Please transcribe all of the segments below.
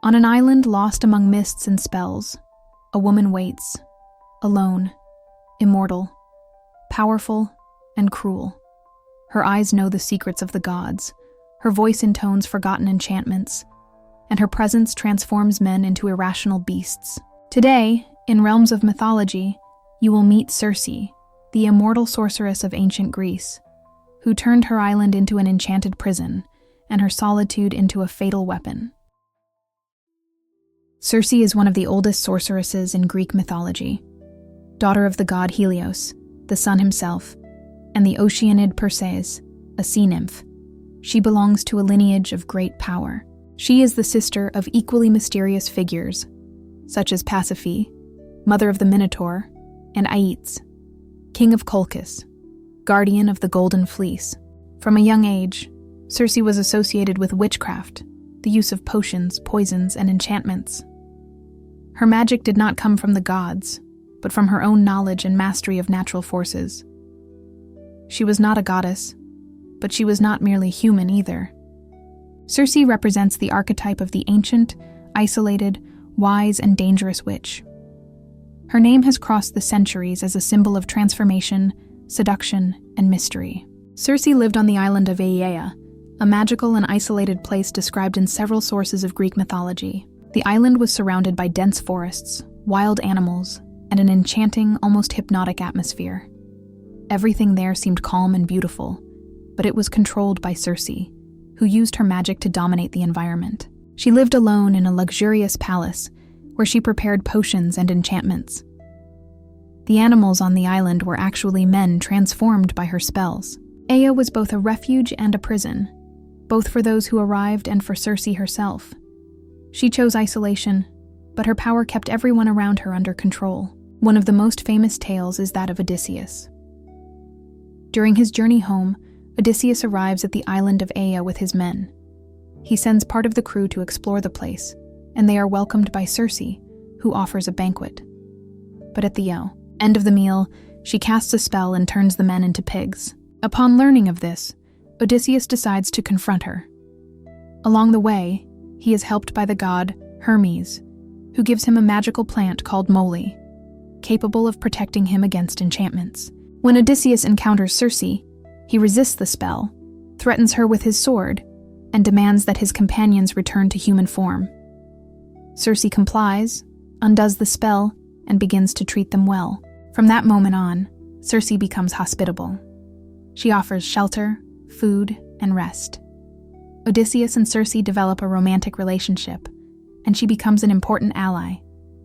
On an island lost among mists and spells, a woman waits, alone, immortal, powerful, and cruel. Her eyes know the secrets of the gods, her voice intones forgotten enchantments, and her presence transforms men into irrational beasts. Today, in realms of mythology, you will meet Circe, the immortal sorceress of ancient Greece, who turned her island into an enchanted prison and her solitude into a fatal weapon. Circe is one of the oldest sorceresses in Greek mythology, daughter of the god Helios, the sun himself, and the Oceanid Perseus, a sea nymph. She belongs to a lineage of great power. She is the sister of equally mysterious figures, such as Pasiphae, mother of the Minotaur, and Aetes, king of Colchis, guardian of the Golden Fleece. From a young age, Circe was associated with witchcraft, the use of potions, poisons, and enchantments. Her magic did not come from the gods, but from her own knowledge and mastery of natural forces. She was not a goddess, but she was not merely human either. Circe represents the archetype of the ancient, isolated, wise, and dangerous witch. Her name has crossed the centuries as a symbol of transformation, seduction, and mystery. Circe lived on the island of Aiaia, a magical and isolated place described in several sources of Greek mythology. The island was surrounded by dense forests, wild animals, and an enchanting, almost hypnotic atmosphere. Everything there seemed calm and beautiful, but it was controlled by Circe, who used her magic to dominate the environment. She lived alone in a luxurious palace, where she prepared potions and enchantments. The animals on the island were actually men transformed by her spells. Aia was both a refuge and a prison, both for those who arrived and for Circe herself. She chose isolation, but her power kept everyone around her under control. One of the most famous tales is that of Odysseus. During his journey home, Odysseus arrives at the island of Aia with his men. He sends part of the crew to explore the place, and they are welcomed by Circe, who offers a banquet. But at the end of the meal, she casts a spell and turns the men into pigs. Upon learning of this, Odysseus decides to confront her. Along the way, he is helped by the god Hermes, who gives him a magical plant called moly, capable of protecting him against enchantments. When Odysseus encounters Circe, he resists the spell, threatens her with his sword, and demands that his companions return to human form. Circe complies, undoes the spell, and begins to treat them well. From that moment on, Circe becomes hospitable. She offers shelter, food, and rest. Odysseus and Circe develop a romantic relationship, and she becomes an important ally,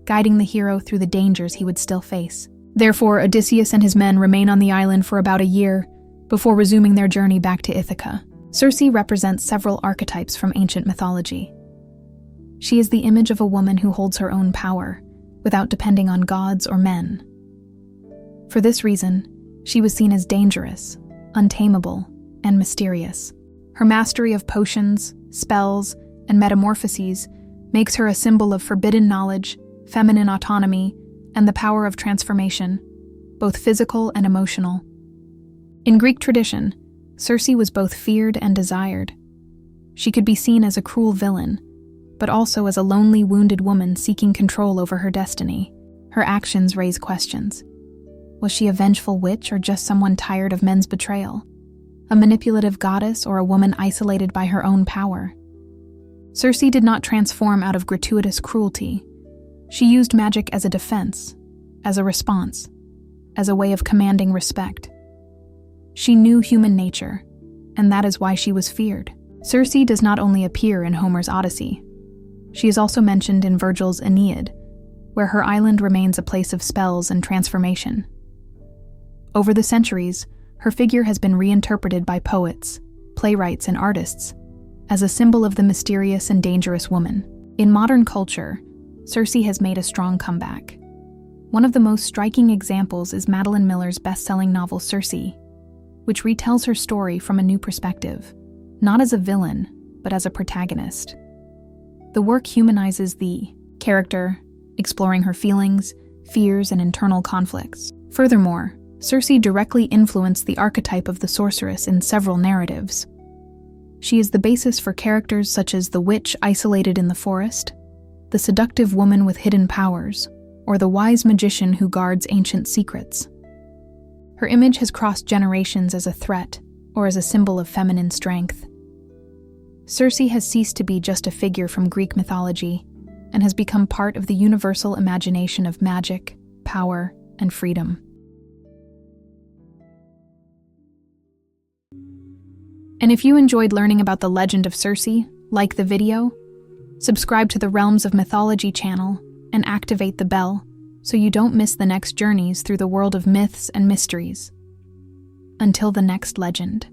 guiding the hero through the dangers he would still face. Therefore, Odysseus and his men remain on the island for about a year before resuming their journey back to Ithaca. Circe represents several archetypes from ancient mythology. She is the image of a woman who holds her own power, without depending on gods or men. For this reason, she was seen as dangerous, untamable, and mysterious. Her mastery of potions, spells, and metamorphoses makes her a symbol of forbidden knowledge, feminine autonomy, and the power of transformation, both physical and emotional. In Greek tradition, Circe was both feared and desired. She could be seen as a cruel villain, but also as a lonely, wounded woman seeking control over her destiny. Her actions raise questions. Was she a vengeful witch or just someone tired of men's betrayal? A manipulative goddess or a woman isolated by her own power? Circe did not transform out of gratuitous cruelty. She used magic as a defense, as a response, as a way of commanding respect. She knew human nature, and that is why she was feared. Circe does not only appear in Homer's Odyssey. She is also mentioned in Virgil's Aeneid, where her island remains a place of spells and transformation. Over the centuries, her figure has been reinterpreted by poets, playwrights, and artists as a symbol of the mysterious and dangerous woman. In modern culture, Circe has made a strong comeback. One of the most striking examples is Madeline Miller's best-selling novel Circe, which retells her story from a new perspective, not as a villain, but as a protagonist. The work humanizes the character, exploring her feelings, fears, and internal conflicts. Furthermore, Circe directly influenced the archetype of the sorceress in several narratives. She is the basis for characters such as the witch isolated in the forest, the seductive woman with hidden powers, or the wise magician who guards ancient secrets. Her image has crossed generations as a threat or as a symbol of feminine strength. Circe has ceased to be just a figure from Greek mythology and has become part of the universal imagination of magic, power, and freedom. And if you enjoyed learning about the legend of Circe, like the video, subscribe to the Realms of Mythology channel and activate the bell so you don't miss the next journeys through the world of myths and mysteries. Until the next legend.